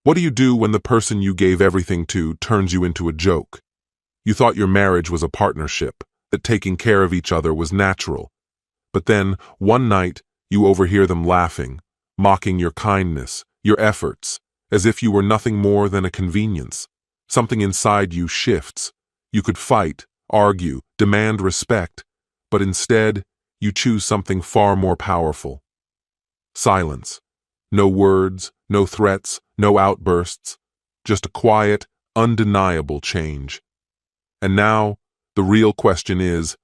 What do you do when the person you gave everything to turns you into a joke? You thought your marriage was a partnership, that taking care of each other was natural. But then, one night, you overhear them laughing, mocking your kindness, your efforts, as if you were nothing more than a convenience. Something inside you shifts. You could fight, argue, demand respect, but instead, you choose something far more powerful. Silence. No words, no threats, no outbursts, just a quiet, undeniable change. And now, the real question is,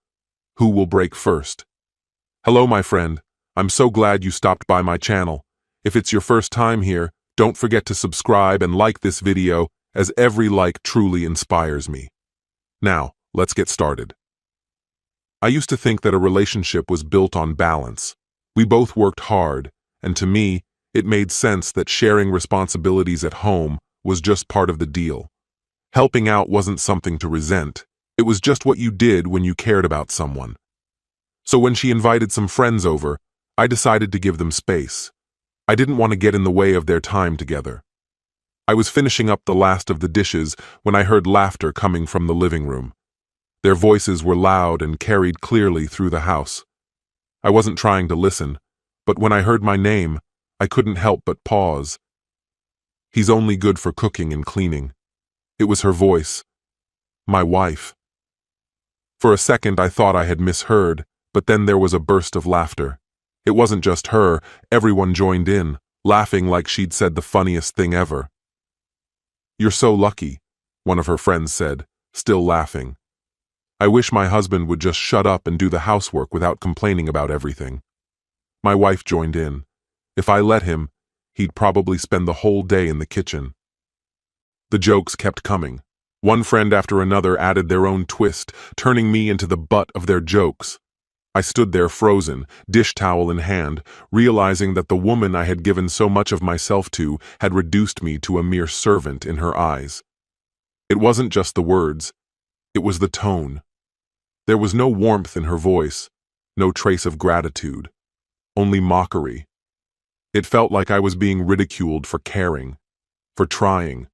who will break first? Hello, my friend. I'm so glad you stopped by my channel. If it's your first time here, don't forget to subscribe and like this video, as every like truly inspires me. Now, let's get started. I used to think that a relationship was built on balance. We both worked hard, and to me, it made sense that sharing responsibilities at home was just part of the deal. Helping out wasn't something to resent. It was just what you did when you cared about someone. So when she invited some friends over, I decided to give them space. I didn't want to get in the way of their time together. I was finishing up the last of the dishes when I heard laughter coming from the living room. Their voices were loud and carried clearly through the house. I wasn't trying to listen, but when I heard my name, I couldn't help but pause. He's only good for cooking and cleaning. It was her voice. My wife. For a second I thought I had misheard, but then there was a burst of laughter. It wasn't just her, everyone joined in, laughing like she'd said the funniest thing ever. "You're so lucky," one of her friends said, still laughing. "I wish my husband would just shut up and do the housework without complaining about everything." My wife joined in. If I let him, he'd probably spend the whole day in the kitchen. The jokes kept coming. One friend after another added their own twist, turning me into the butt of their jokes. I stood there frozen, dish towel in hand, realizing that the woman I had given so much of myself to had reduced me to a mere servant in her eyes. It wasn't just the words, it was the tone. There was no warmth in her voice, no trace of gratitude, only mockery. It felt like I was being ridiculed for caring, for trying,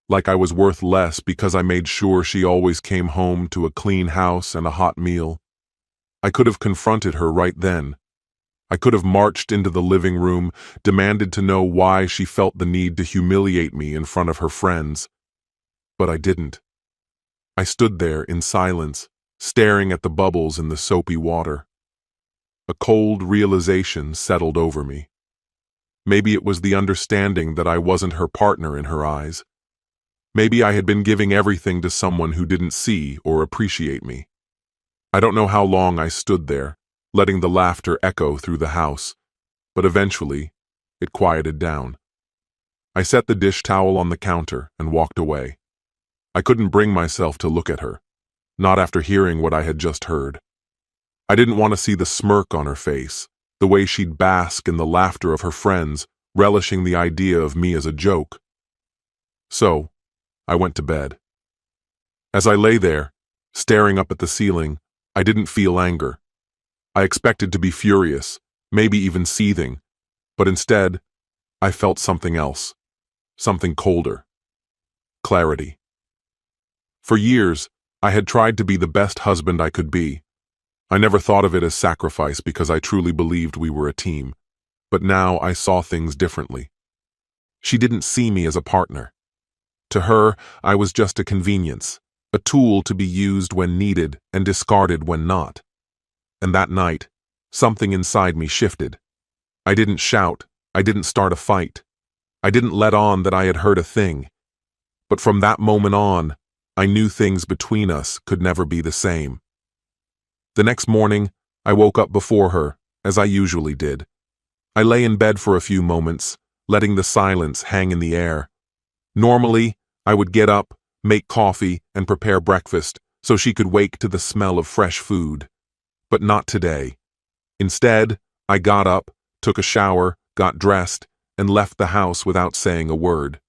like I was worth less because I made sure she always came home to a clean house and a hot meal. I could have confronted her right then. I could have marched into the living room, demanded to know why she felt the need to humiliate me in front of her friends. But I didn't. I stood there in silence, staring at the bubbles in the soapy water. A cold realization settled over me. Maybe it was the understanding that I wasn't her partner in her eyes. Maybe I had been giving everything to someone who didn't see or appreciate me. I don't know how long I stood there, letting the laughter echo through the house, but eventually, it quieted down. I set the dish towel on the counter and walked away. I couldn't bring myself to look at her, not after hearing what I had just heard. I didn't want to see the smirk on her face, the way she'd bask in the laughter of her friends, relishing the idea of me as a joke. So, I went to bed. As I lay there, staring up at the ceiling, I didn't feel anger. I expected to be furious, maybe even seething, but instead, I felt something else, something colder. Clarity. For years, I had tried to be the best husband I could be. I never thought of it as sacrifice because I truly believed we were a team, but now I saw things differently. She didn't see me as a partner. To her, I was just a convenience, a tool to be used when needed and discarded when not. And that night, something inside me shifted. I didn't shout, I didn't start a fight. I didn't let on that I had heard a thing. But from that moment on, I knew things between us could never be the same. The next morning, I woke up before her, as I usually did. I lay in bed for a few moments, letting the silence hang in the air. Normally, I would get up, make coffee, and prepare breakfast so she could wake to the smell of fresh food. But not today. Instead, I got up, took a shower, got dressed, and left the house without saying a word.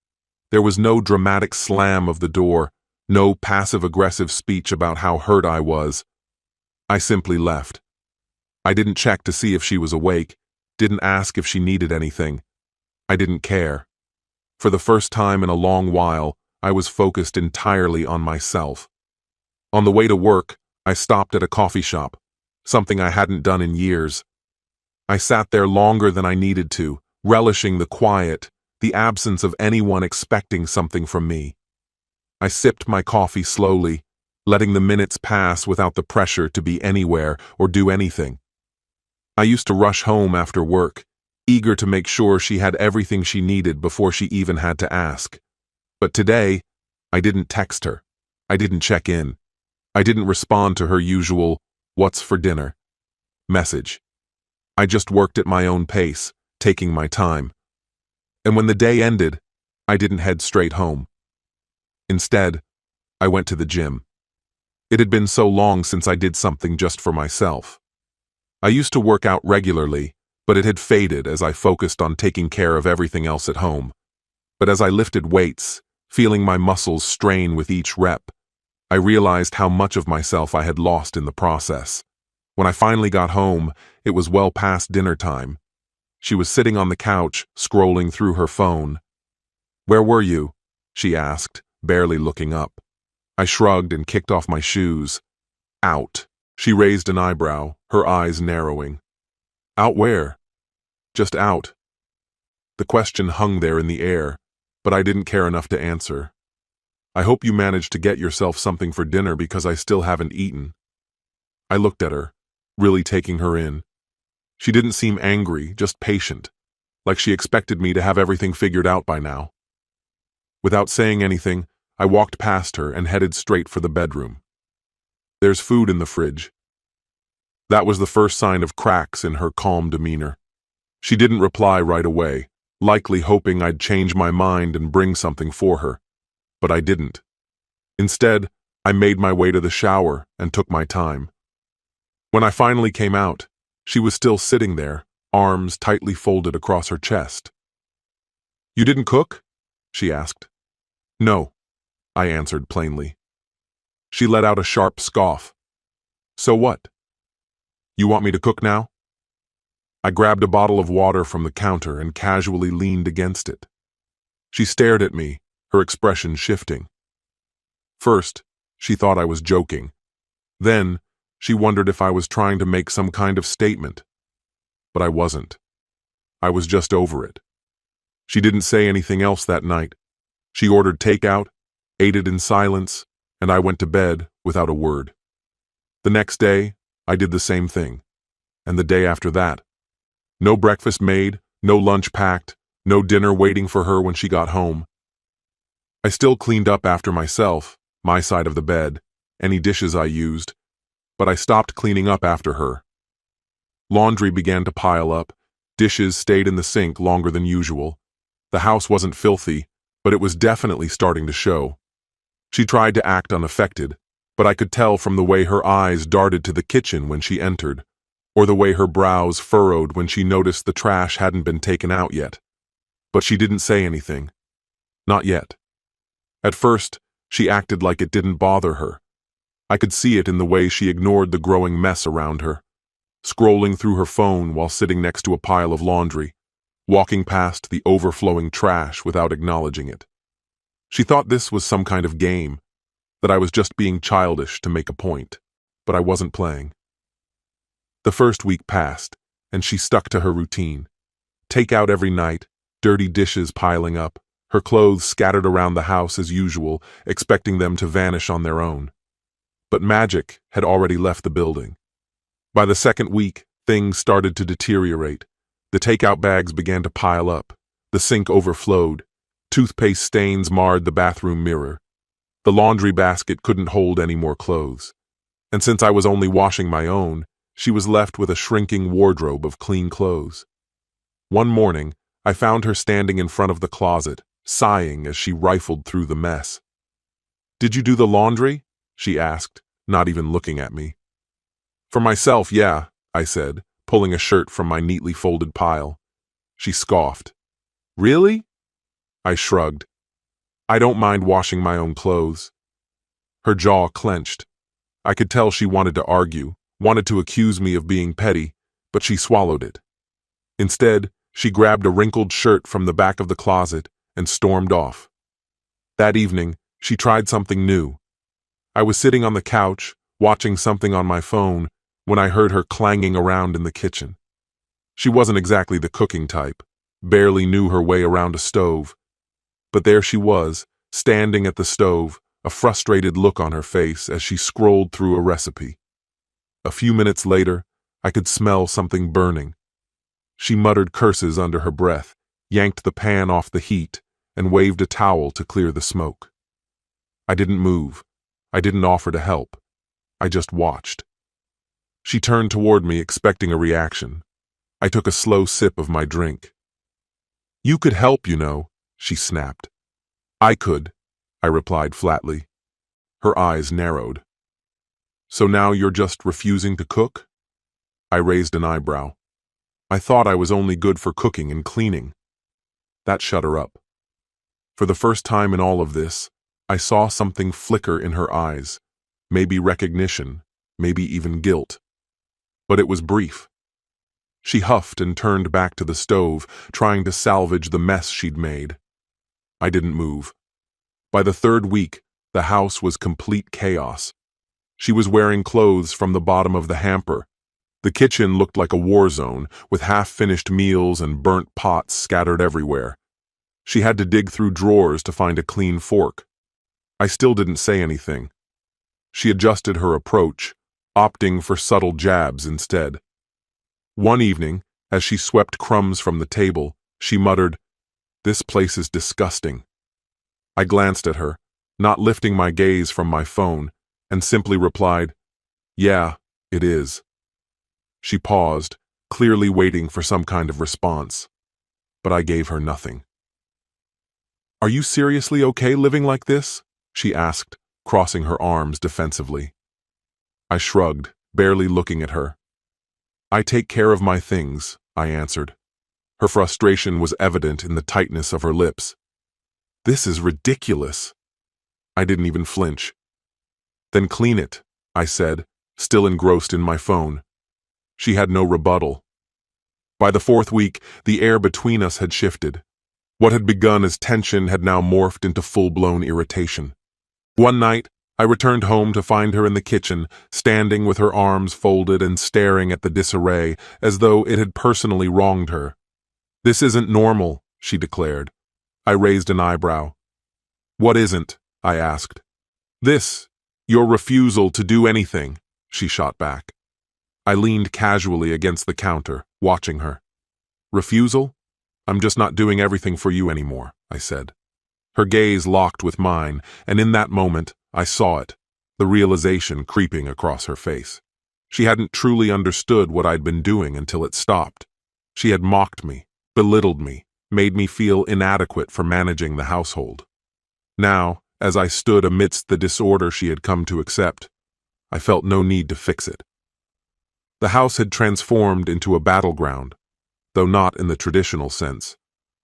There was no dramatic slam of the door, no passive-aggressive speech about how hurt I was. I simply left. I didn't check to see if she was awake, didn't ask if she needed anything. I didn't care. For the first time in a long while, I was focused entirely on myself. On the way to work, I stopped at a coffee shop, something I hadn't done in years. I sat there longer than I needed to, relishing the quiet, the absence of anyone expecting something from me. I sipped my coffee slowly, letting the minutes pass without the pressure to be anywhere or do anything. I used to rush home after work, eager to make sure she had everything she needed before she even had to ask. But today, I didn't text her. I didn't check in. I didn't respond to her usual, "What's for dinner?" message. I just worked at my own pace, taking my time. And when the day ended, I didn't head straight home. Instead, I went to the gym. It had been so long since I did something just for myself. I used to work out regularly, but it had faded as I focused on taking care of everything else at home. But as I lifted weights, feeling my muscles strain with each rep, I realized how much of myself I had lost in the process. When I finally got home, it was well past dinner time. She was sitting on the couch, scrolling through her phone. "Where were you?" she asked, barely looking up. I shrugged and kicked off my shoes. "Out." She raised an eyebrow, her eyes narrowing. "Out where?" "Just out." The question hung there in the air, but I didn't care enough to answer. "I hope you managed to get yourself something for dinner because I still haven't eaten." I looked at her, really taking her in. She didn't seem angry, just patient, like she expected me to have everything figured out by now. Without saying anything, I walked past her and headed straight for the bedroom. "There's food in the fridge." That was the first sign of cracks in her calm demeanor. She didn't reply right away, likely hoping I'd change my mind and bring something for her. But I didn't. Instead, I made my way to the shower and took my time. When I finally came out, she was still sitting there, arms tightly folded across her chest. "You didn't cook?" she asked. "No," I answered plainly. She let out a sharp scoff. "So what? You want me to cook now?" I grabbed a bottle of water from the counter and casually leaned against it. She stared at me, her expression shifting. First, she thought I was joking. Then, she wondered if I was trying to make some kind of statement. But I wasn't. I was just over it. She didn't say anything else that night. She ordered takeout, ate it in silence, and I went to bed without a word. The next day, I did the same thing. And the day after that. No breakfast made, no lunch packed, no dinner waiting for her when she got home. I still cleaned up after myself, my side of the bed, any dishes I used, but I stopped cleaning up after her. Laundry began to pile up, dishes stayed in the sink longer than usual. The house wasn't filthy, but it was definitely starting to show. She tried to act unaffected, but I could tell from the way her eyes darted to the kitchen when she entered, or the way her brows furrowed when she noticed the trash hadn't been taken out yet. But she didn't say anything. Not yet. At first, she acted like it didn't bother her. I could see it in the way she ignored the growing mess around her, scrolling through her phone while sitting next to a pile of laundry, walking past the overflowing trash without acknowledging it. She thought this was some kind of game, that I was just being childish to make a point, but I wasn't playing. The first week passed, and she stuck to her routine. Takeout every night, dirty dishes piling up, her clothes scattered around the house as usual, expecting them to vanish on their own. But magic had already left the building. By the second week, things started to deteriorate. The takeout bags began to pile up. The sink overflowed. Toothpaste stains marred the bathroom mirror. The laundry basket couldn't hold any more clothes. And since I was only washing my own, she was left with a shrinking wardrobe of clean clothes. One morning, I found her standing in front of the closet, sighing as she rifled through the mess. "Did you do the laundry?" she asked, not even looking at me. "For myself, yeah," I said, pulling a shirt from my neatly folded pile. She scoffed. "Really?" I shrugged. "I don't mind washing my own clothes." Her jaw clenched. I could tell she wanted to argue, wanted to accuse me of being petty, but she swallowed it. Instead, she grabbed a wrinkled shirt from the back of the closet and stormed off. That evening, she tried something new. I was sitting on the couch, watching something on my phone, when I heard her clanging around in the kitchen. She wasn't exactly the cooking type, barely knew her way around a stove. But there she was, standing at the stove, a frustrated look on her face as she scrolled through a recipe. A few minutes later, I could smell something burning. She muttered curses under her breath, yanked the pan off the heat, and waved a towel to clear the smoke. I didn't move. I didn't offer to help. I just watched. She turned toward me, expecting a reaction. I took a slow sip of my drink. "You could help, you know," she snapped. "I could," I replied flatly. Her eyes narrowed. "So now you're just refusing to cook?" I raised an eyebrow. I thought I was only good for cooking and cleaning. That shut her up. For the first time in all of this, I saw something flicker in her eyes, maybe recognition, maybe even guilt. But it was brief. She huffed and turned back to the stove, trying to salvage the mess she'd made. I didn't move. By the third week, the house was complete chaos. She was wearing clothes from the bottom of the hamper. The kitchen looked like a war zone, with half-finished meals and burnt pots scattered everywhere. She had to dig through drawers to find a clean fork. I still didn't say anything. She adjusted her approach, opting for subtle jabs instead. One evening, as she swept crumbs from the table, she muttered, "This place is disgusting." I glanced at her, not lifting my gaze from my phone, and simply replied, "Yeah, it is." She paused, clearly waiting for some kind of response. But I gave her nothing. "Are you seriously okay living like this?" she asked, crossing her arms defensively. I shrugged, barely looking at her. "I take care of my things," I answered. Her frustration was evident in the tightness of her lips. "This is ridiculous." I didn't even flinch. "Then clean it," I said, still engrossed in my phone. She had no rebuttal. By the fourth week, the air between us had shifted. What had begun as tension had now morphed into full-blown irritation. One night, I returned home to find her in the kitchen, standing with her arms folded and staring at the disarray as though it had personally wronged her. "This isn't normal," she declared. I raised an eyebrow. "What isn't?" I asked. "This, your refusal to do anything," she shot back. I leaned casually against the counter, watching her. "Refusal? I'm just not doing everything for you anymore," I said. Her gaze locked with mine, and in that moment, I saw it, the realization creeping across her face. She hadn't truly understood what I'd been doing until it stopped. She had mocked me, belittled me, made me feel inadequate for managing the household. Now, as I stood amidst the disorder she had come to accept, I felt no need to fix it. The house had transformed into a battleground, though not in the traditional sense.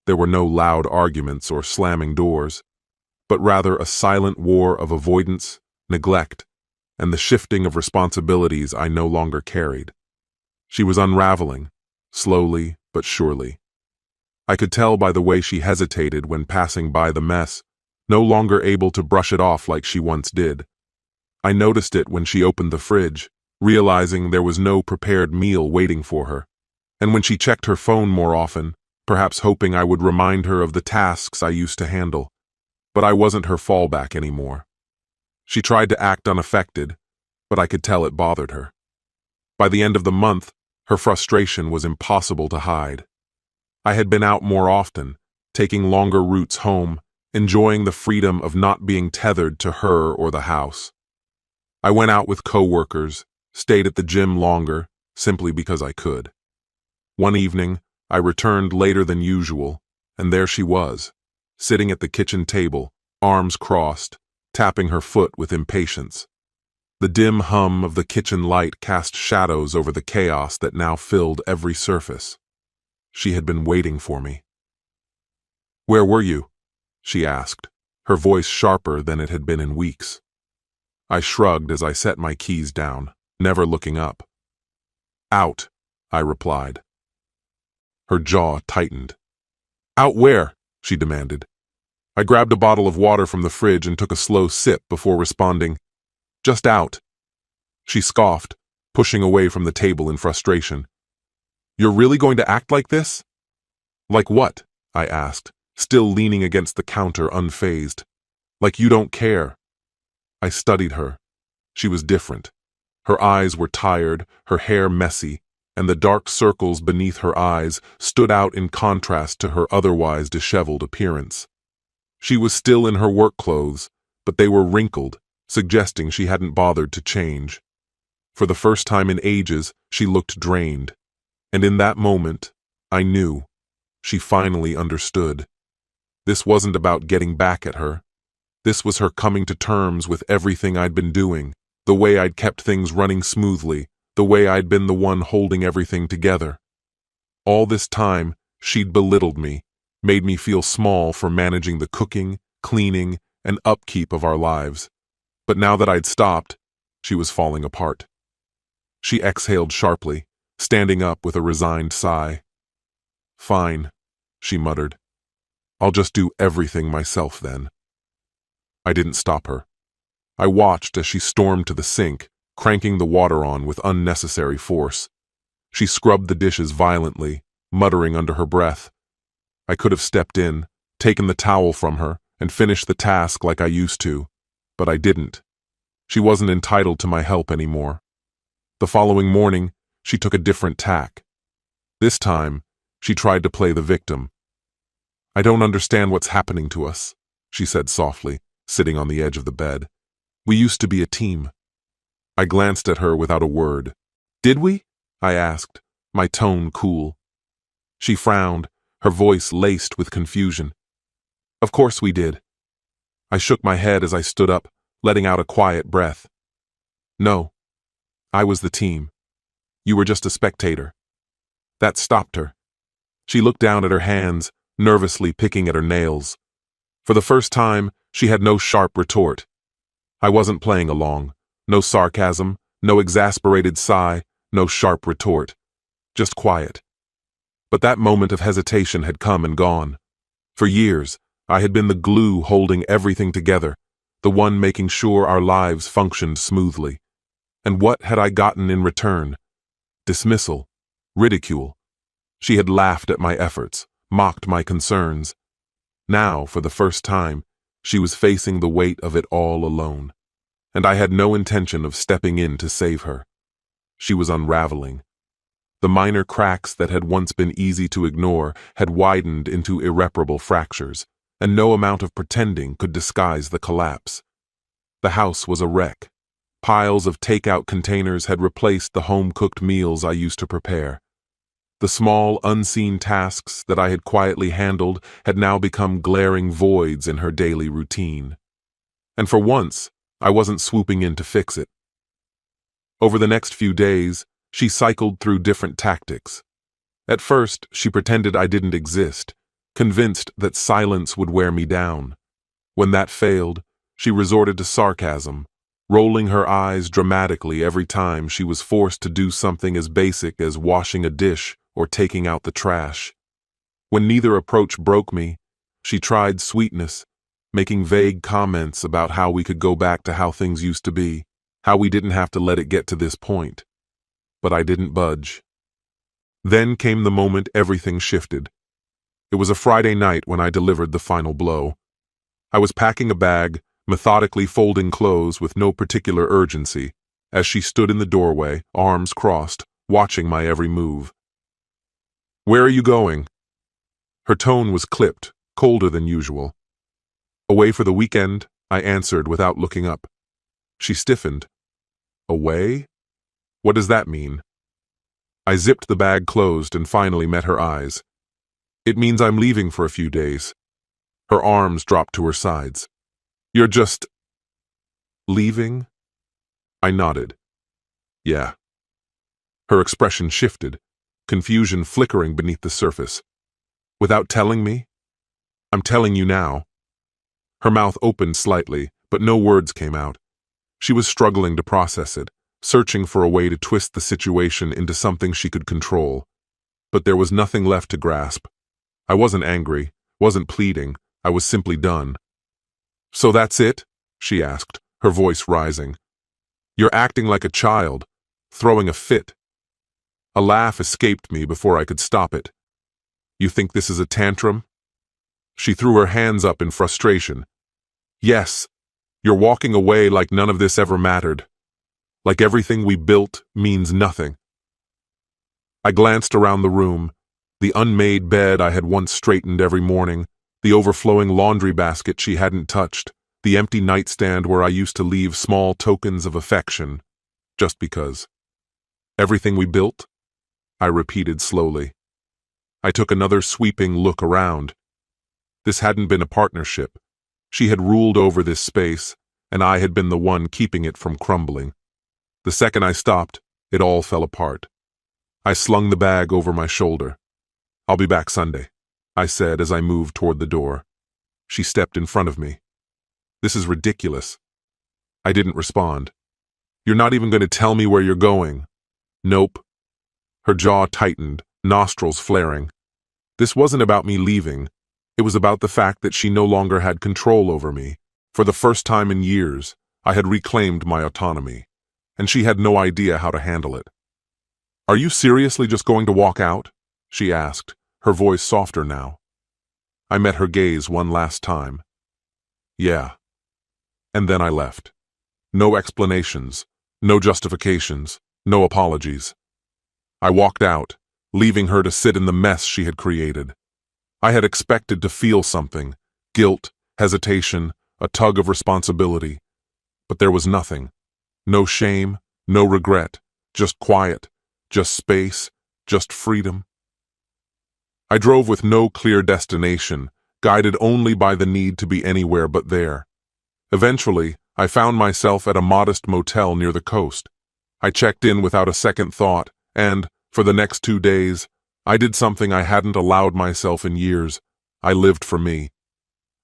There were no loud arguments or slamming doors, but rather a silent war of avoidance, neglect, and the shifting of responsibilities I no longer carried. She was unraveling, slowly but surely. I could tell by the way she hesitated when passing by the mess, no longer able to brush it off like she once did. I noticed it when she opened the fridge, realizing there was no prepared meal waiting for her, and when she checked her phone more often, perhaps hoping I would remind her of the tasks I used to handle. But I wasn't her fallback anymore. She tried to act unaffected, but I could tell it bothered her. By the end of the month, her frustration was impossible to hide. I had been out more often, taking longer routes home, enjoying the freedom of not being tethered to her or the house. I went out with coworkers, stayed at the gym longer, simply because I could. One evening, I returned later than usual, and there she was, sitting at the kitchen table, arms crossed, tapping her foot with impatience. The dim hum of the kitchen light cast shadows over the chaos that now filled every surface. She had been waiting for me. "Where were you?" she asked, her voice sharper than it had been in weeks. I shrugged as I set my keys down, never looking up. "Out," I replied. Her jaw tightened. "Out where?" she demanded. I grabbed a bottle of water from the fridge and took a slow sip before responding, "Just out." She scoffed, pushing away from the table in frustration. "You're really going to act like this?" "Like what?" I asked, still leaning against the counter unfazed. "Like you don't care." I studied her. She was different. Her eyes were tired, her hair messy, and the dark circles beneath her eyes stood out in contrast to her otherwise disheveled appearance. She was still in her work clothes, but they were wrinkled, suggesting she hadn't bothered to change. For the first time in ages, she looked drained. And in that moment, I knew. She finally understood. This wasn't about getting back at her. This was her coming to terms with everything I'd been doing, the way I'd kept things running smoothly, the way I'd been the one holding everything together. All this time, she'd belittled me, made me feel small for managing the cooking, cleaning, and upkeep of our lives. But now that I'd stopped, she was falling apart. She exhaled sharply, standing up with a resigned sigh. "Fine," she muttered. "I'll just do everything myself then." I didn't stop her. I watched as she stormed to the sink, cranking the water on with unnecessary force. She scrubbed the dishes violently, muttering under her breath. I could have stepped in, taken the towel from her, and finished the task like I used to, but I didn't. She wasn't entitled to my help anymore. The following morning, she took a different tack. This time, she tried to play the victim. "I don't understand what's happening to us," she said softly, sitting on the edge of the bed. "We used to be a team." I glanced at her without a word. "Did we?" I asked, my tone cool. She frowned, her voice laced with confusion. "Of course we did." I shook my head as I stood up, letting out a quiet breath. "No, I was the team. You were just a spectator." That stopped her. She looked down at her hands, nervously picking at her nails. For the first time, she had no sharp retort. I wasn't playing along. No sarcasm, no exasperated sigh, no sharp retort. Just quiet. But that moment of hesitation had come and gone. For years, I had been the glue holding everything together, the one making sure our lives functioned smoothly. And what had I gotten in return? Dismissal, ridicule. She had laughed at my efforts, mocked my concerns. Now, for the first time, she was facing the weight of it all alone. And I had no intention of stepping in to save her. She was unraveling. The minor cracks that had once been easy to ignore had widened into irreparable fractures, and no amount of pretending could disguise the collapse. The house was a wreck. Piles of takeout containers had replaced the home-cooked meals I used to prepare. The small, unseen tasks that I had quietly handled had now become glaring voids in her daily routine. And for once, I wasn't swooping in to fix it. Over the next few days, she cycled through different tactics. At first, she pretended I didn't exist, convinced that silence would wear me down. When that failed, she resorted to sarcasm, rolling her eyes dramatically every time she was forced to do something as basic as washing a dish or taking out the trash. When neither approach broke me, she tried sweetness, making vague comments about how we could go back to how things used to be, how we didn't have to let it get to this point. But I didn't budge. Then came the moment everything shifted. It was a Friday night when I delivered the final blow. I was packing a bag, methodically folding clothes with no particular urgency, as she stood in the doorway, arms crossed, watching my every move. "Where are you going?" Her tone was clipped, colder than usual. "Away for the weekend," I answered without looking up. She stiffened. "Away? What does that mean?" I zipped the bag closed and finally met her eyes. "It means I'm leaving for a few days." Her arms dropped to her sides. "You're just... leaving?" I nodded. "Yeah." Her expression shifted, confusion flickering beneath the surface. "Without telling me?" "I'm telling you now." Her mouth opened slightly, but no words came out. She was struggling to process it, searching for a way to twist the situation into something she could control. But there was nothing left to grasp. I wasn't angry, wasn't pleading. I was simply done. "So that's it?" she asked, her voice rising. "You're acting like a child, throwing a fit." A laugh escaped me before I could stop it. "You think this is a tantrum?" She threw her hands up in frustration. "Yes, you're walking away like none of this ever mattered. Like everything we built means nothing." I glanced around the room, the unmade bed I had once straightened every morning, the overflowing laundry basket she hadn't touched, the empty nightstand where I used to leave small tokens of affection, just because. "Everything we built?" I repeated slowly. I took another sweeping look around. This hadn't been a partnership. She had ruled over this space, and I had been the one keeping it from crumbling. The second I stopped, it all fell apart. I slung the bag over my shoulder. "I'll be back Sunday," I said as I moved toward the door. She stepped in front of me. "This is ridiculous." I didn't respond. "You're not even going to tell me where you're going?" "Nope." Her jaw tightened, nostrils flaring. This wasn't about me leaving. It was about the fact that she no longer had control over me. For the first time in years, I had reclaimed my autonomy, and she had no idea how to handle it. "Are you seriously just going to walk out?" she asked, her voice softer now. I met her gaze one last time. "Yeah." And then I left. No explanations, no justifications, no apologies. I walked out, leaving her to sit in the mess she had created. I had expected to feel something, guilt, hesitation, a tug of responsibility. But there was nothing. No shame, no regret, just quiet, just space, just freedom. I drove with no clear destination, guided only by the need to be anywhere but there. Eventually, I found myself at a modest motel near the coast. I checked in without a second thought, and, for the next 2 days, I did something I hadn't allowed myself in years. I lived for me.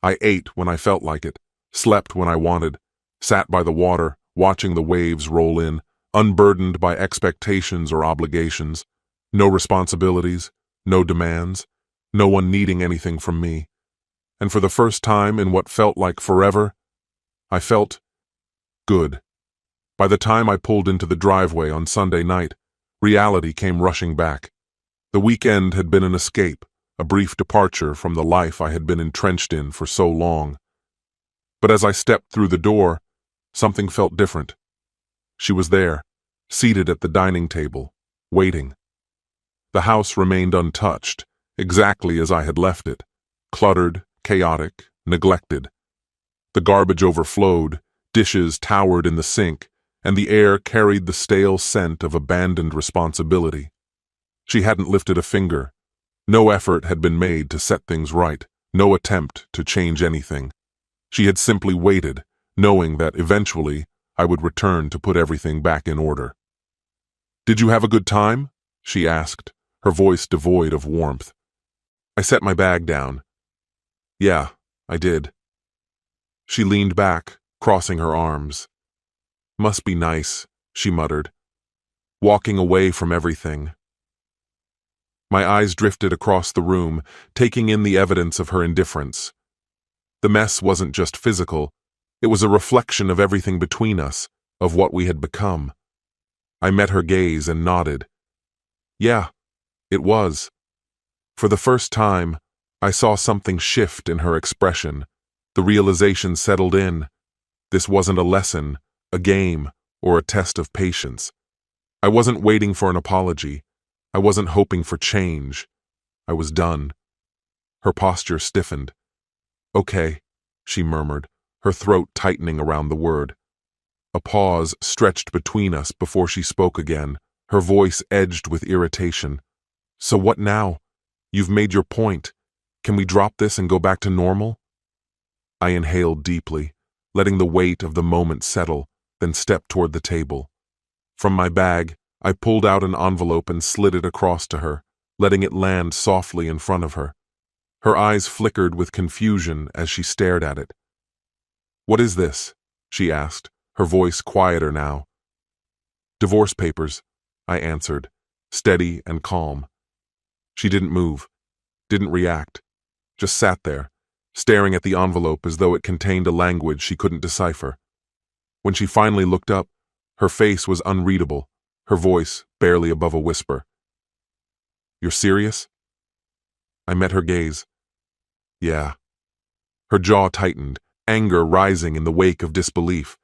I ate when I felt like it, slept when I wanted, sat by the water, watching the waves roll in, unburdened by expectations or obligations. No responsibilities, no demands, no one needing anything from me. And for the first time in what felt like forever, I felt good. By the time I pulled into the driveway on Sunday night, reality came rushing back. The weekend had been an escape, a brief departure from the life I had been entrenched in for so long. But as I stepped through the door, something felt different. She was there, seated at the dining table, waiting. The house remained untouched, exactly as I had left it, cluttered, chaotic, neglected. The garbage overflowed, dishes towered in the sink, and the air carried the stale scent of abandoned responsibility. She hadn't lifted a finger. No effort had been made to set things right, no attempt to change anything. She had simply waited, knowing that eventually I would return to put everything back in order. "Did you have a good time?" she asked, her voice devoid of warmth. I set my bag down. "Yeah, I did." She leaned back, crossing her arms. "Must be nice," she muttered. "Walking away from everything." My eyes drifted across the room, taking in the evidence of her indifference. The mess wasn't just physical, it was a reflection of everything between us, of what we had become. I met her gaze and nodded. Yeah, it was. For the first time, I saw something shift in her expression. The realization settled in. This wasn't a lesson, a game, or a test of patience. I wasn't waiting for an apology. I wasn't hoping for change. I was done. Her posture stiffened. "Okay," she murmured, her throat tightening around the word. A pause stretched between us before she spoke again, her voice edged with irritation. "So what now? You've made your point. Can we drop this and go back to normal?" I inhaled deeply, letting the weight of the moment settle, then stepped toward the table. From my bag, I pulled out an envelope and slid it across to her, letting it land softly in front of her. Her eyes flickered with confusion as she stared at it. "What is this?" she asked, her voice quieter now. "Divorce papers," I answered, steady and calm. She didn't move, didn't react, just sat there, staring at the envelope as though it contained a language she couldn't decipher. When she finally looked up, her face was unreadable, her voice barely above a whisper. "You're serious?" I met her gaze. "Yeah." Her jaw tightened, anger rising in the wake of disbelief.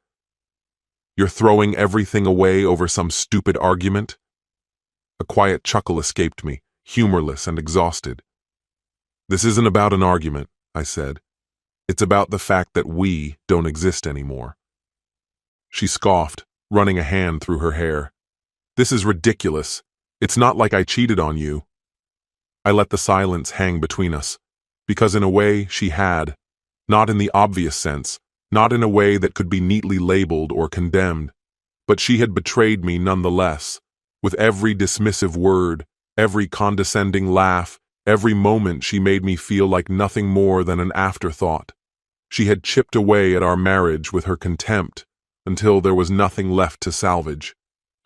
"You're throwing everything away over some stupid argument?" A quiet chuckle escaped me, humorless and exhausted. "This isn't about an argument," I said. "It's about the fact that we don't exist anymore." She scoffed, running a hand through her hair. "This is ridiculous. It's not like I cheated on you." I let the silence hang between us, because in a way she had, not in the obvious sense, not in a way that could be neatly labeled or condemned, but she had betrayed me nonetheless, with every dismissive word, every condescending laugh, every moment she made me feel like nothing more than an afterthought. She had chipped away at our marriage with her contempt until there was nothing left to salvage.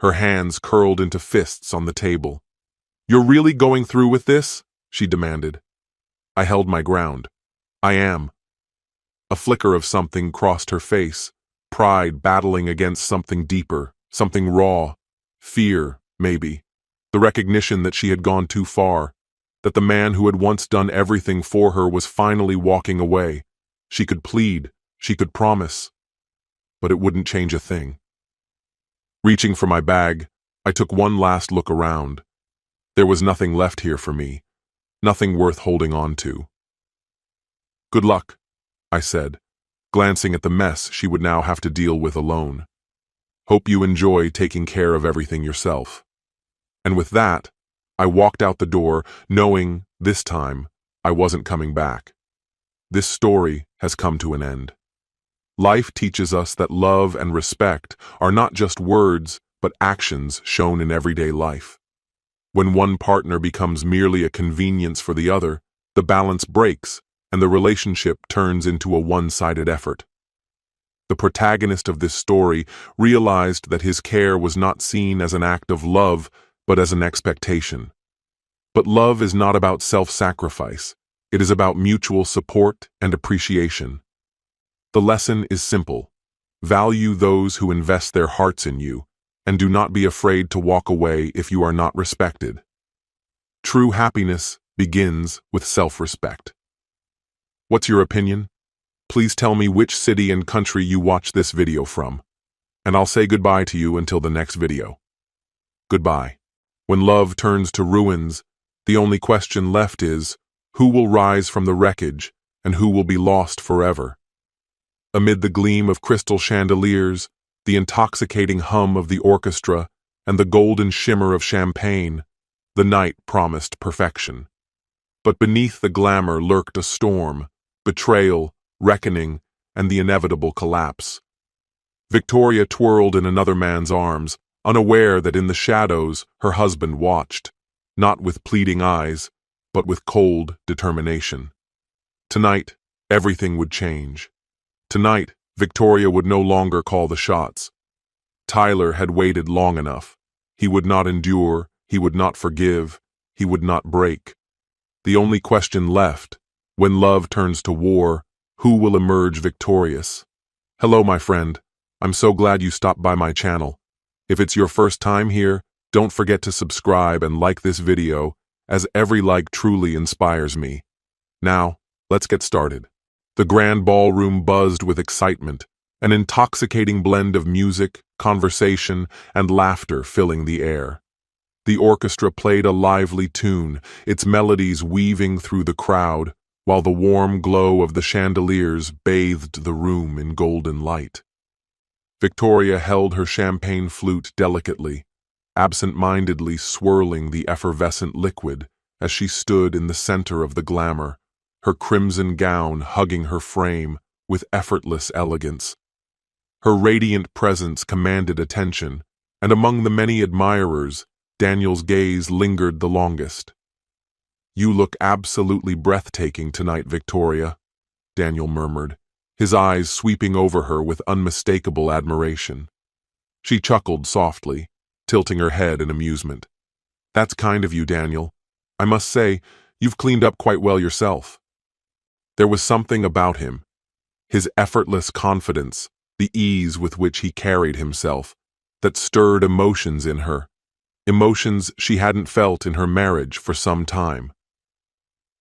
Her hands curled into fists on the table. "You're really going through with this?" she demanded. I held my ground. "I am." A flicker of something crossed her face, pride battling against something deeper, something raw, fear, maybe, the recognition that she had gone too far, that the man who had once done everything for her was finally walking away. She could plead, she could promise, but it wouldn't change a thing. Reaching for my bag, I took one last look around. There was nothing left here for me, nothing worth holding on to. "Good luck," I said, glancing at the mess she would now have to deal with alone. "Hope you enjoy taking care of everything yourself." And with that, I walked out the door, knowing, this time, I wasn't coming back. This story has come to an end. Life teaches us that love and respect are not just words, but actions shown in everyday life. When one partner becomes merely a convenience for the other, the balance breaks and the relationship turns into a one-sided effort. The protagonist of this story realized that his care was not seen as an act of love, but as an expectation. But love is not about self-sacrifice. It is about mutual support and appreciation. The lesson is simple. Value those who invest their hearts in you, and do not be afraid to walk away if you are not respected. True happiness begins with self-respect. What's your opinion? Please tell me which city and country you watch this video from, and I'll say goodbye to you until the next video. Goodbye. When love turns to ruins, the only question left is, who will rise from the wreckage and who will be lost forever? Amid the gleam of crystal chandeliers, the intoxicating hum of the orchestra, and the golden shimmer of champagne, the night promised perfection. But beneath the glamour lurked a storm, betrayal, reckoning, and the inevitable collapse. Victoria twirled in another man's arms, unaware that in the shadows her husband watched, not with pleading eyes, but with cold determination. Tonight, everything would change. Tonight, Victoria would no longer call the shots. Tyler had waited long enough. He would not endure, he would not forgive, he would not break. The only question left, when love turns to war, who will emerge victorious? Hello, my friend. I'm so glad you stopped by my channel. If it's your first time here, don't forget to subscribe and like this video, as every like truly inspires me. Now, let's get started. The grand ballroom buzzed with excitement, an intoxicating blend of music, conversation, and laughter filling the air. The orchestra played a lively tune, its melodies weaving through the crowd, while the warm glow of the chandeliers bathed the room in golden light. Victoria held her champagne flute delicately, absent-mindedly swirling the effervescent liquid as she stood in the center of the glamour, her crimson gown hugging her frame with effortless elegance. Her radiant presence commanded attention, and among the many admirers, Daniel's gaze lingered the longest. "You look absolutely breathtaking tonight, Victoria," Daniel murmured, his eyes sweeping over her with unmistakable admiration. She chuckled softly, tilting her head in amusement. "That's kind of you, Daniel. I must say, you've cleaned up quite well yourself." There was something about him, his effortless confidence, the ease with which he carried himself, that stirred emotions in her, emotions she hadn't felt in her marriage for some time.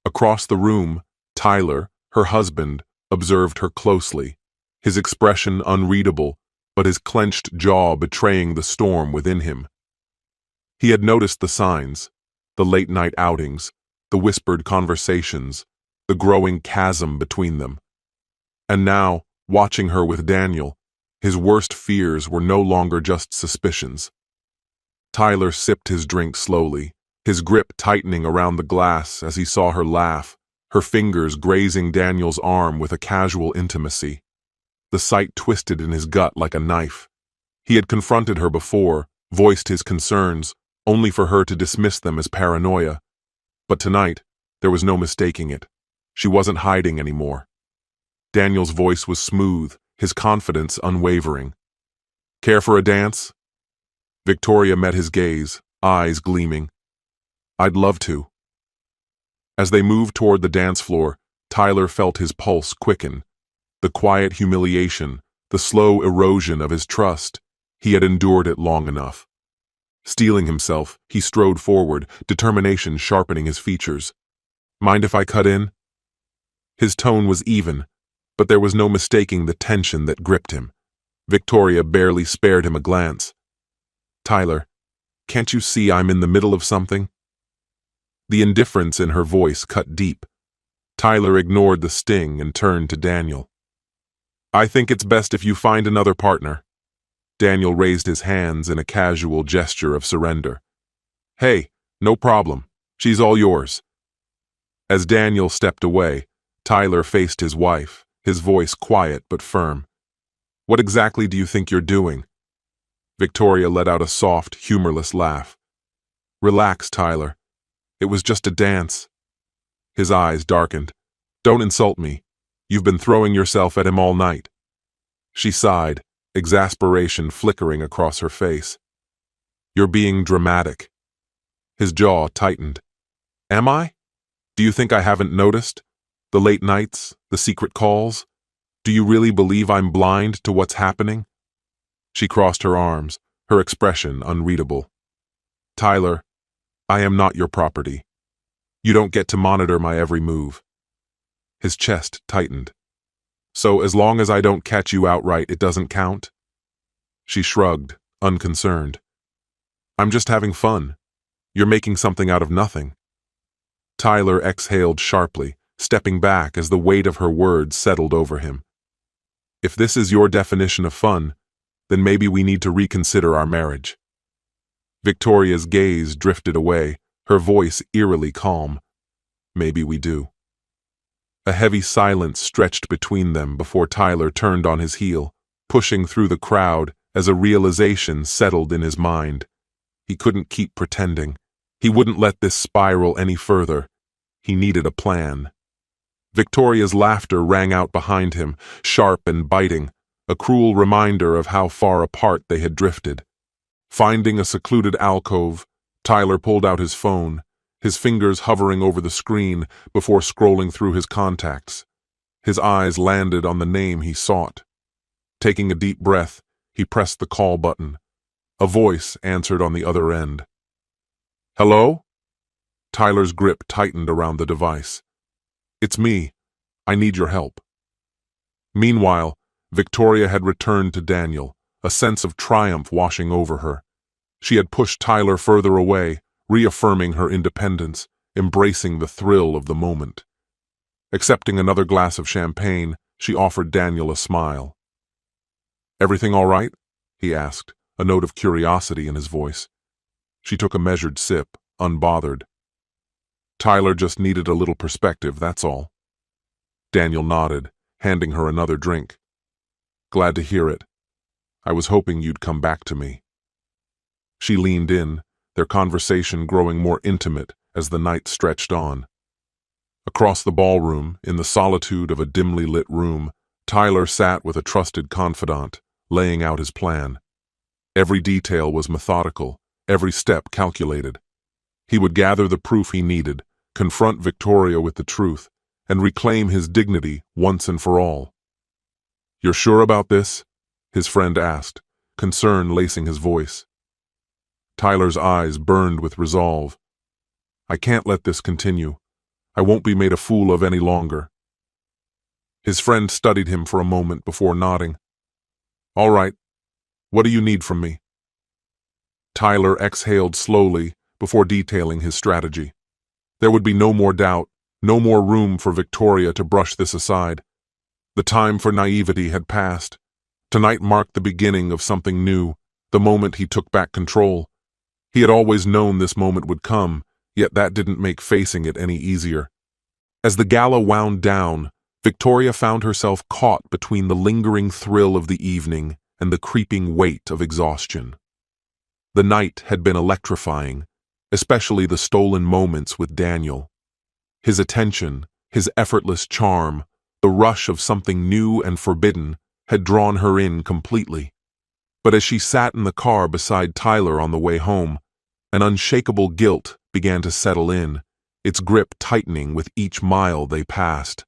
Across the room, Tyler, her husband, observed her closely, his expression unreadable, but his clenched jaw betraying the storm within him. He had noticed the signs, the late-night outings, the whispered conversations, the growing chasm between them. And now, watching her with Daniel, his worst fears were no longer just suspicions. Tyler sipped his drink slowly, his grip tightening around the glass as he saw her laugh, her fingers grazing Daniel's arm with a casual intimacy. The sight twisted in his gut like a knife. He had confronted her before, voiced his concerns, only for her to dismiss them as paranoia. But tonight, there was no mistaking it. She wasn't hiding anymore. Daniel's voice was smooth, his confidence unwavering. "Care for a dance?" Victoria met his gaze, eyes gleaming. "I'd love to." As they moved toward the dance floor, Tyler felt his pulse quicken. The quiet humiliation, the slow erosion of his trust, he had endured it long enough. Steeling himself, he strode forward, determination sharpening his features. "Mind if I cut in?" His tone was even, but there was no mistaking the tension that gripped him. Victoria barely spared him a glance. "Tyler, can't you see I'm in the middle of something?" The indifference in her voice cut deep. Tyler ignored the sting and turned to Daniel. "I think it's best if you find another partner." Daniel raised his hands in a casual gesture of surrender. "Hey, no problem. She's all yours." As Daniel stepped away, Tyler faced his wife, his voice quiet but firm. "What exactly do you think you're doing?" Victoria let out a soft, humorless laugh. "Relax, Tyler. It was just a dance." His eyes darkened. "Don't insult me. You've been throwing yourself at him all night." She sighed, exasperation flickering across her face. "You're being dramatic." His jaw tightened. "Am I? Do you think I haven't noticed? The late nights, the secret calls? Do you really believe I'm blind to what's happening?" She crossed her arms, her expression unreadable. "Tyler, I am not your property. You don't get to monitor my every move." His chest tightened. "So as long as I don't catch you outright, it doesn't count?" She shrugged, unconcerned. "I'm just having fun. You're making something out of nothing." Tyler exhaled sharply, stepping back as the weight of her words settled over him. "If this is your definition of fun, then maybe we need to reconsider our marriage." Victoria's gaze drifted away, her voice eerily calm. "Maybe we do." A heavy silence stretched between them before Tyler turned on his heel, pushing through the crowd as a realization settled in his mind. He couldn't keep pretending. He wouldn't let this spiral any further. He needed a plan. Victoria's laughter rang out behind him, sharp and biting, a cruel reminder of how far apart they had drifted. Finding a secluded alcove, Tyler pulled out his phone, his fingers hovering over the screen before scrolling through his contacts. His eyes landed on the name he sought. Taking a deep breath, he pressed the call button. A voice answered on the other end. "Hello?" Tyler's grip tightened around the device. "It's me. I need your help." Meanwhile, Victoria had returned to Daniel, a sense of triumph washing over her. She had pushed Tyler further away, reaffirming her independence, embracing the thrill of the moment. Accepting another glass of champagne, she offered Daniel a smile. "Everything all right?" he asked, a note of curiosity in his voice. She took a measured sip, unbothered. "Tyler just needed a little perspective, that's all." Daniel nodded, handing her another drink. "Glad to hear it. I was hoping you'd come back to me." She leaned in, their conversation growing more intimate as the night stretched on. Across the ballroom, in the solitude of a dimly lit room, Tyler sat with a trusted confidant, laying out his plan. Every detail was methodical, every step calculated. He would gather the proof he needed, confront Victoria with the truth, and reclaim his dignity once and for all. "You're sure about this?" his friend asked, concern lacing his voice. Tyler's eyes burned with resolve. "I can't let this continue. I won't be made a fool of any longer." His friend studied him for a moment before nodding. "All right. What do you need from me?" Tyler exhaled slowly before detailing his strategy. There would be no more doubt, no more room for Victoria to brush this aside. The time for naivety had passed. Tonight marked the beginning of something new, the moment he took back control. He had always known this moment would come, yet that didn't make facing it any easier. As the gala wound down, Victoria found herself caught between the lingering thrill of the evening and the creeping weight of exhaustion. The night had been electrifying, especially the stolen moments with Daniel. His attention, his effortless charm, the rush of something new and forbidden had drawn her in completely. But as she sat in the car beside Tyler on the way home, an unshakable guilt began to settle in, its grip tightening with each mile they passed.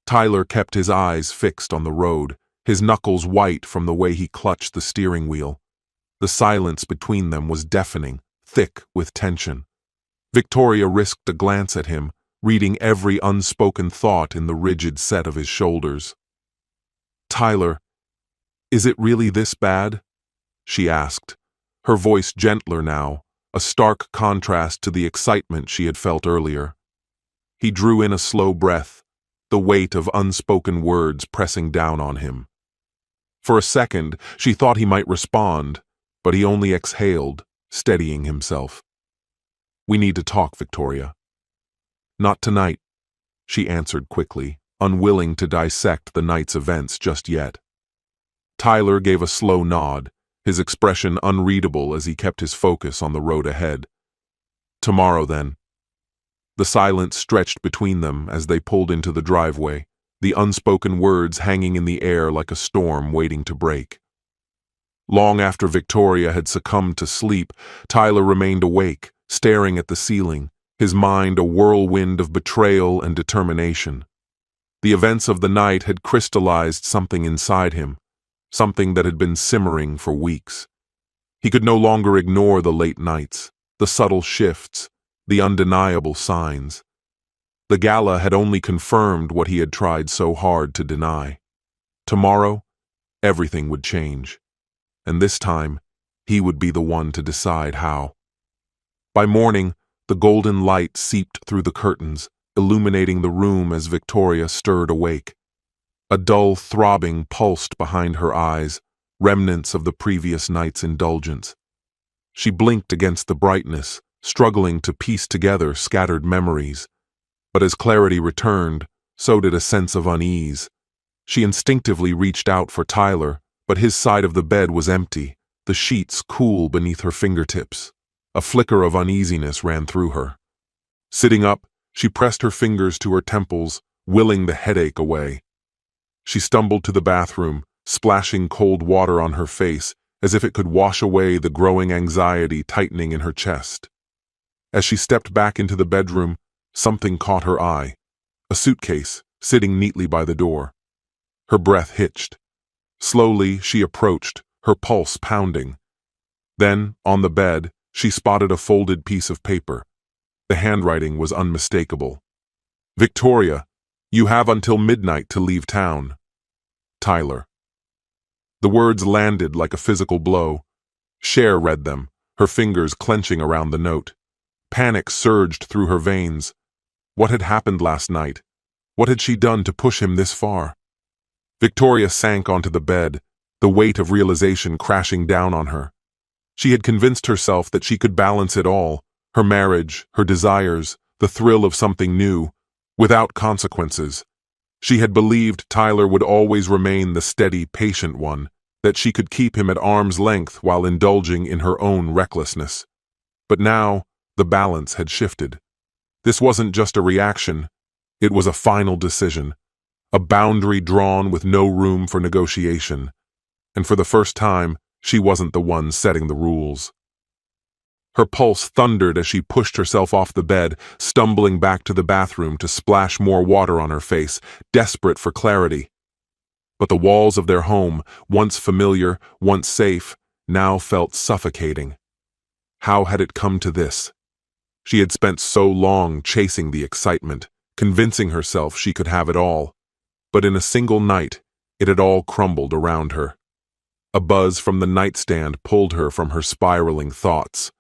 Tyler kept his eyes fixed on the road, his knuckles white from the way he clutched the steering wheel. The silence between them was deafening, thick with tension. Victoria risked a glance at him, reading every unspoken thought in the rigid set of his shoulders. "Tyler, is it really this bad?" she asked, her voice gentler now, a stark contrast to the excitement she had felt earlier. He drew in a slow breath, the weight of unspoken words pressing down on him. For a second, she thought he might respond, but he only exhaled, steadying himself. "We need to talk, Victoria." "Not tonight," she answered quickly, unwilling to dissect the night's events just yet. Tyler gave a slow nod, his expression unreadable as he kept his focus on the road ahead. "Tomorrow, then." The silence stretched between them as they pulled into the driveway, the unspoken words hanging in the air like a storm waiting to break. Long after Victoria had succumbed to sleep, Tyler remained awake, staring at the ceiling, his mind a whirlwind of betrayal and determination. The events of the night had crystallized something inside him, something that had been simmering for weeks. He could no longer ignore the late nights, the subtle shifts, the undeniable signs. The gala had only confirmed what he had tried so hard to deny. Tomorrow, everything would change, and this time, he would be the one to decide how. By morning, the golden light seeped through the curtains, illuminating the room as Victoria stirred awake. A dull throbbing pulsed behind her eyes, remnants of the previous night's indulgence. She blinked against the brightness, struggling to piece together scattered memories. But as clarity returned, so did a sense of unease. She instinctively reached out for Tyler, but his side of the bed was empty, the sheets cool beneath her fingertips. A flicker of uneasiness ran through her. Sitting up, she pressed her fingers to her temples, willing the headache away. She stumbled to the bathroom, splashing cold water on her face, as if it could wash away the growing anxiety tightening in her chest. As she stepped back into the bedroom, something caught her eye. A suitcase, sitting neatly by the door. Her breath hitched. Slowly, she approached, her pulse pounding. Then, on the bed, she spotted a folded piece of paper. The handwriting was unmistakable. "Victoria, you have until midnight to leave town. Tyler." The words landed like a physical blow. Cher read them, her fingers clenching around the note. Panic surged through her veins. What had happened last night? What had she done to push him this far? Victoria sank onto the bed, the weight of realization crashing down on her. She had convinced herself that she could balance it all, her marriage, her desires, the thrill of something new, without consequences. She had believed Tyler would always remain the steady, patient one, that she could keep him at arm's length while indulging in her own recklessness. But now, the balance had shifted. This wasn't just a reaction, it was a final decision, a boundary drawn with no room for negotiation. And for the first time, she wasn't the one setting the rules. Her pulse thundered as she pushed herself off the bed, stumbling back to the bathroom to splash more water on her face, desperate for clarity. But the walls of their home, once familiar, once safe, now felt suffocating. How had it come to this? She had spent so long chasing the excitement, convincing herself she could have it all. But in a single night, it had all crumbled around her. A buzz from the nightstand pulled her from her spiraling thoughts.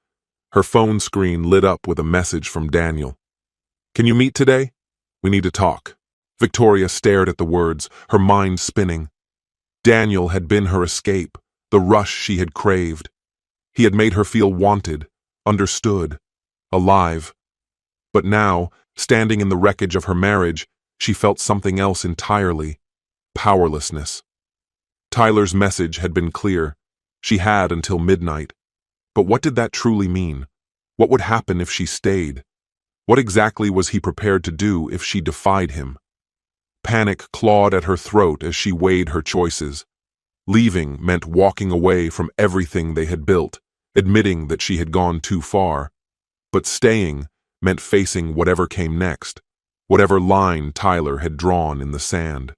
Her phone screen lit up with a message from Daniel. "Can you meet today? We need to talk." Victoria stared at the words, her mind spinning. Daniel had been her escape, the rush she had craved. He had made her feel wanted, understood, alive. But now, standing in the wreckage of her marriage, she felt something else entirely: powerlessness. Tyler's message had been clear. She had until midnight. But what did that truly mean? What would happen if she stayed? What exactly was he prepared to do if she defied him? Panic clawed at her throat as she weighed her choices. Leaving meant walking away from everything they had built, admitting that she had gone too far. But staying meant facing whatever came next, whatever line Tyler had drawn in the sand.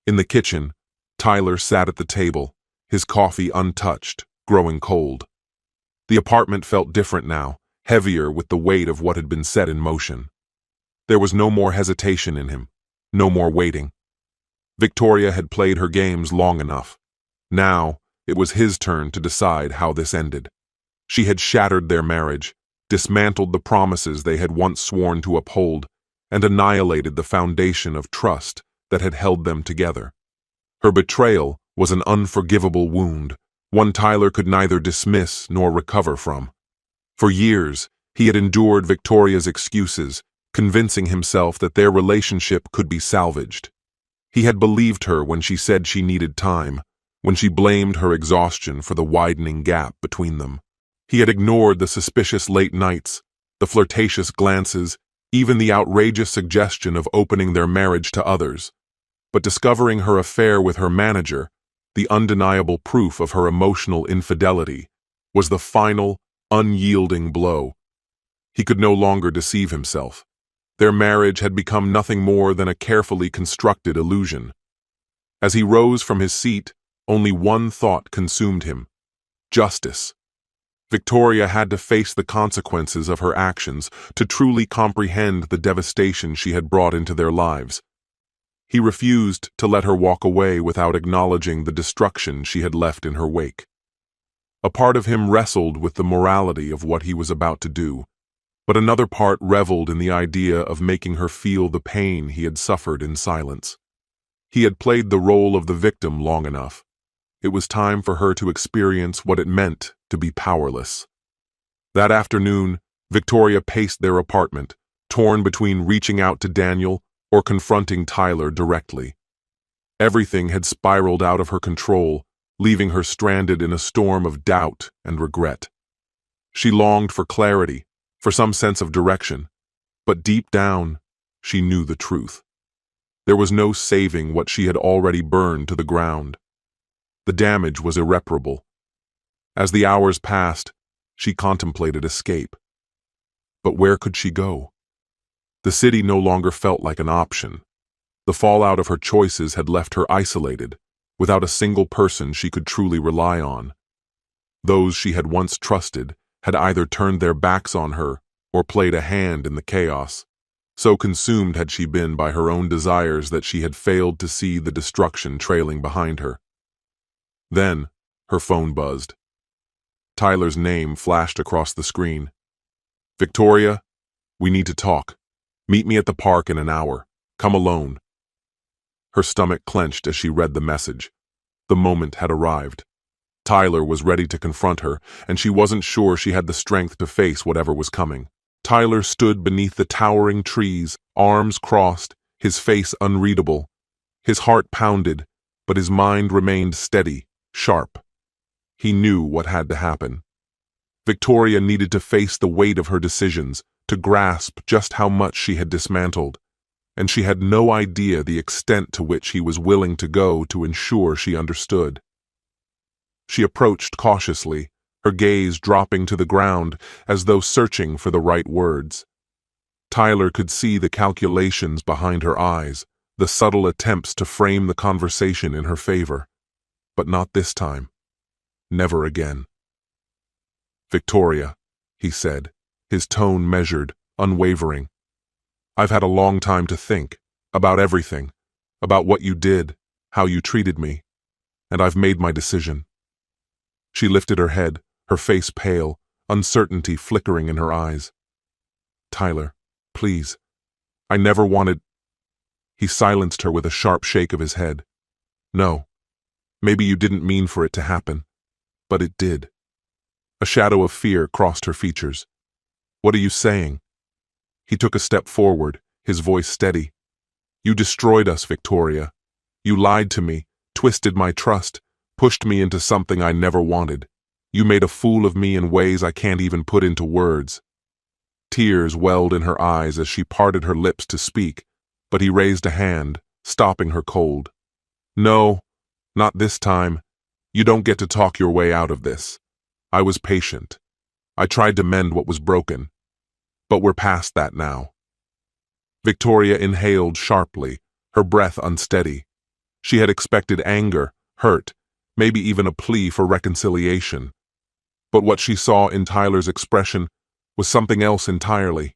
In the kitchen, Tyler sat at the table, his coffee untouched, growing cold. The apartment felt different now, heavier with the weight of what had been set in motion. There was no more hesitation in him, no more waiting. Victoria had played her games long enough. Now, it was his turn to decide how this ended. She had shattered their marriage, dismantled the promises they had once sworn to uphold, and annihilated the foundation of trust that had held them together. Her betrayal was an unforgivable wound, one Tyler could neither dismiss nor recover from. For years, he had endured Victoria's excuses, convincing himself that their relationship could be salvaged. He had believed her when she said she needed time, when she blamed her exhaustion for the widening gap between them. He had ignored the suspicious late nights, the flirtatious glances, even the outrageous suggestion of opening their marriage to others. But discovering her affair with her manager, the undeniable proof of her emotional infidelity, was the final, unyielding blow. He could no longer deceive himself. Their marriage had become nothing more than a carefully constructed illusion. As he rose from his seat, only one thought consumed him: justice. Victoria had to face the consequences of her actions to truly comprehend the devastation she had brought into their lives. He refused to let her walk away without acknowledging the destruction she had left in her wake. A part of him wrestled with the morality of what he was about to do, but another part reveled in the idea of making her feel the pain he had suffered in silence. He had played the role of the victim long enough. It was time for her to experience what it meant to be powerless. That afternoon, Victoria paced their apartment, torn between reaching out to Daniel or confronting Tyler directly. Everything had spiraled out of her control, leaving her stranded in a storm of doubt and regret. She longed for clarity, for some sense of direction, but deep down, she knew the truth. There was no saving what she had already burned to the ground. The damage was irreparable. As the hours passed, she contemplated escape. But where could she go? The city no longer felt like an option. The fallout of her choices had left her isolated, without a single person she could truly rely on. Those she had once trusted had either turned their backs on her or played a hand in the chaos. So consumed had she been by her own desires that she had failed to see the destruction trailing behind her. Then, her phone buzzed. Tyler's name flashed across the screen. "Victoria, we need to talk. Meet me at the park in an hour. Come alone." Her stomach clenched as she read the message. The moment had arrived. Tyler was ready to confront her, and she wasn't sure she had the strength to face whatever was coming. Tyler stood beneath the towering trees, arms crossed, his face unreadable. His heart pounded, but his mind remained steady, sharp. He knew what had to happen. Victoria needed to face the weight of her decisions, to grasp just how much she had dismantled, and she had no idea the extent to which he was willing to go to ensure she understood. She approached cautiously, her gaze dropping to the ground as though searching for the right words. Tyler could see the calculations behind her eyes, the subtle attempts to frame the conversation in her favor. But not this time. Never again. "Victoria," he said, his tone measured, unwavering. "I've had a long time to think, about everything, about what you did, how you treated me, and I've made my decision." She lifted her head, her face pale, uncertainty flickering in her eyes. "Tyler, please. I never wanted—" He silenced her with a sharp shake of his head. "No. Maybe you didn't mean for it to happen, but it did." A shadow of fear crossed her features. "What are you saying?" He took a step forward, his voice steady. "You destroyed us, Victoria. You lied to me, twisted my trust, pushed me into something I never wanted. You made a fool of me in ways I can't even put into words." Tears welled in her eyes as she parted her lips to speak, but he raised a hand, stopping her cold. "No, not this time. You don't get to talk your way out of this. I was patient. I tried to mend what was broken. But we're past that now." Victoria inhaled sharply, her breath unsteady. She had expected anger, hurt, maybe even a plea for reconciliation. But what she saw in Tyler's expression was something else entirely,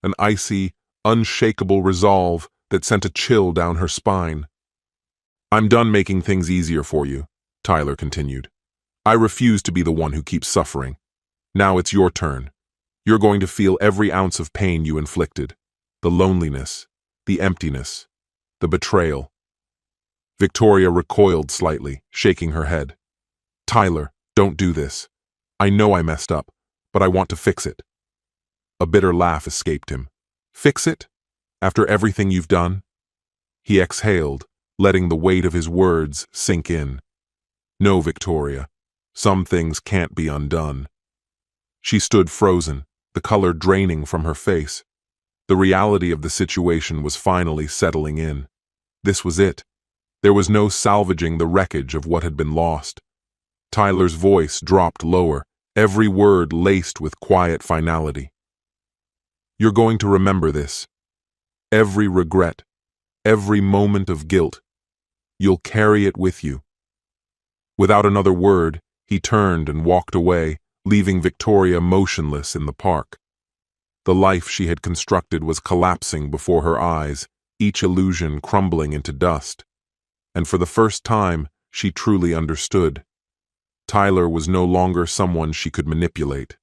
an icy, unshakable resolve that sent a chill down her spine. "I'm done making things easier for you," Tyler continued. "I refuse to be the one who keeps suffering. Now it's your turn. You're going to feel every ounce of pain you inflicted, the loneliness, the emptiness, the betrayal." Victoria recoiled slightly, shaking her head. "Tyler, don't do this. I know I messed up, but I want to fix it." A bitter laugh escaped him. "Fix it? After everything you've done?" He exhaled, letting the weight of his words sink in. "No, Victoria. Some things can't be undone." She stood frozen, the color draining from her face. The reality of the situation was finally settling in. This was it. There was no salvaging the wreckage of what had been lost. Tyler's voice dropped lower, every word laced with quiet finality. "You're going to remember this. Every regret, every moment of guilt. You'll carry it with you." Without another word, he turned and walked away, leaving Victoria motionless in the park. The life she had constructed was collapsing before her eyes, each illusion crumbling into dust. And for the first time, she truly understood. Tyler was no longer someone she could manipulate.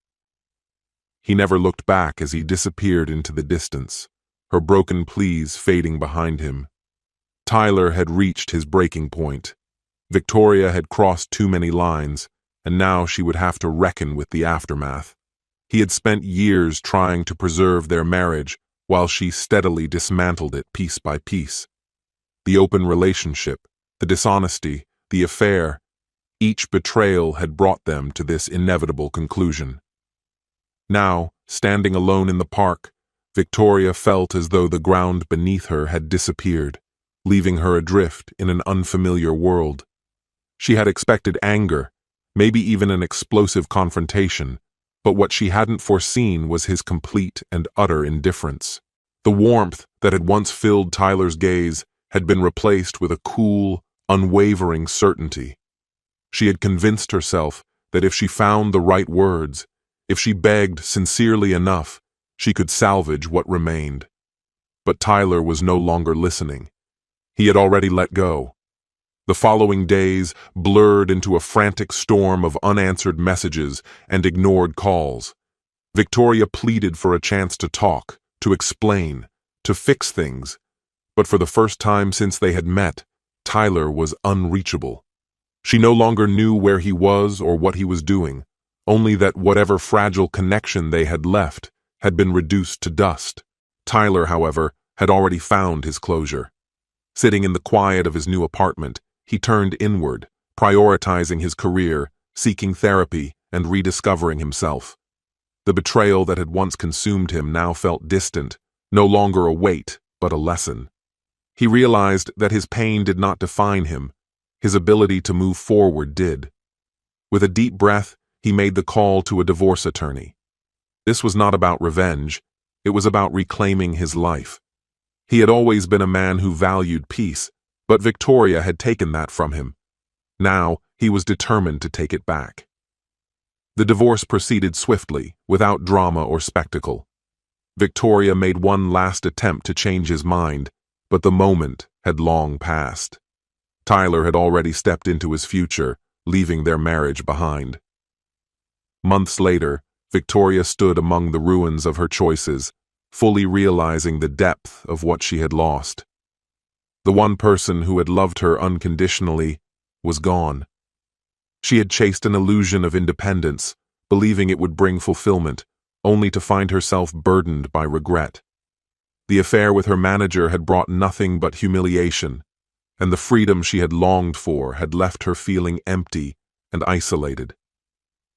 He never looked back as he disappeared into the distance, her broken pleas fading behind him. Tyler had reached his breaking point. Victoria had crossed too many lines, and now she would have to reckon with the aftermath. He had spent years trying to preserve their marriage, while she steadily dismantled it piece by piece. The open relationship, the dishonesty, the affair, each betrayal had brought them to this inevitable conclusion. Now, standing alone in the park, Victoria felt as though the ground beneath her had disappeared, leaving her adrift in an unfamiliar world. She had expected anger, maybe even an explosive confrontation, but what she hadn't foreseen was his complete and utter indifference. The warmth that had once filled Tyler's gaze had been replaced with a cool, unwavering certainty. She had convinced herself that if she found the right words, if she begged sincerely enough, she could salvage what remained. But Tyler was no longer listening. He had already let go. The following days blurred into a frantic storm of unanswered messages and ignored calls. Victoria pleaded for a chance to talk, to explain, to fix things. But for the first time since they had met, Tyler was unreachable. She no longer knew where he was or what he was doing, only that whatever fragile connection they had left had been reduced to dust. Tyler, however, had already found his closure. Sitting in the quiet of his new apartment, he turned inward, prioritizing his career, seeking therapy, and rediscovering himself. The betrayal that had once consumed him now felt distant, no longer a weight, but a lesson. He realized that his pain did not define him. His ability to move forward did. With a deep breath, he made the call to a divorce attorney. This was not about revenge, it was about reclaiming his life. He had always been a man who valued peace, but Victoria had taken that from him. Now, he was determined to take it back. The divorce proceeded swiftly, without drama or spectacle. Victoria made one last attempt to change his mind, but the moment had long passed. Tyler had already stepped into his future, leaving their marriage behind. Months later, Victoria stood among the ruins of her choices, fully realizing the depth of what she had lost. The one person who had loved her unconditionally was gone. She had chased an illusion of independence, believing it would bring fulfillment, only to find herself burdened by regret. The affair with her manager had brought nothing but humiliation, and the freedom she had longed for had left her feeling empty and isolated.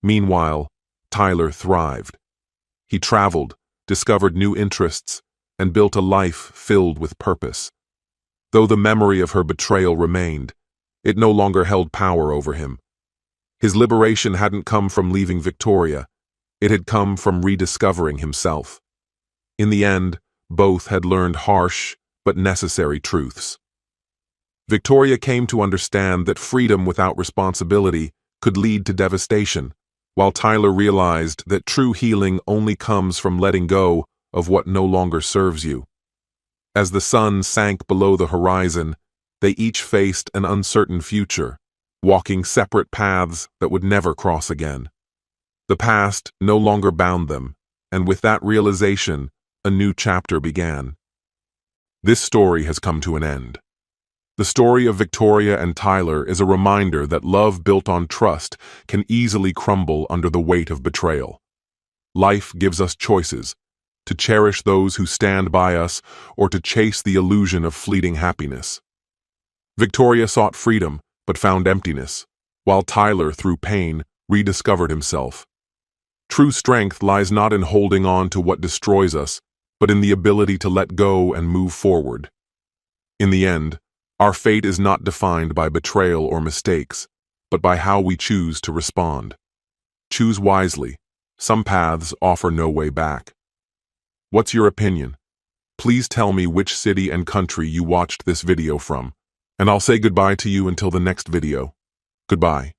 Meanwhile, Tyler thrived. He traveled, discovered new interests, and built a life filled with purpose. Though the memory of her betrayal remained, it no longer held power over him. His liberation hadn't come from leaving Victoria, it had come from rediscovering himself. In the end, both had learned harsh but necessary truths. Victoria came to understand that freedom without responsibility could lead to devastation, while Tyler realized that true healing only comes from letting go of what no longer serves you. As the sun sank below the horizon, they each faced an uncertain future, walking separate paths that would never cross again. The past no longer bound them, and with that realization, a new chapter began. This story has come to an end. The story of Victoria and Tyler is a reminder that love built on trust can easily crumble under the weight of betrayal. Life gives us choices, to cherish those who stand by us or to chase the illusion of fleeting happiness. Victoria sought freedom but found emptiness, while Tyler, through pain, rediscovered himself. True strength lies not in holding on to what destroys us, but in the ability to let go and move forward. In the end, our fate is not defined by betrayal or mistakes, but by how we choose to respond. Choose wisely. Some paths offer no way back. What's your opinion? Please tell me which city and country you watched this video from, and I'll say goodbye to you until the next video. Goodbye.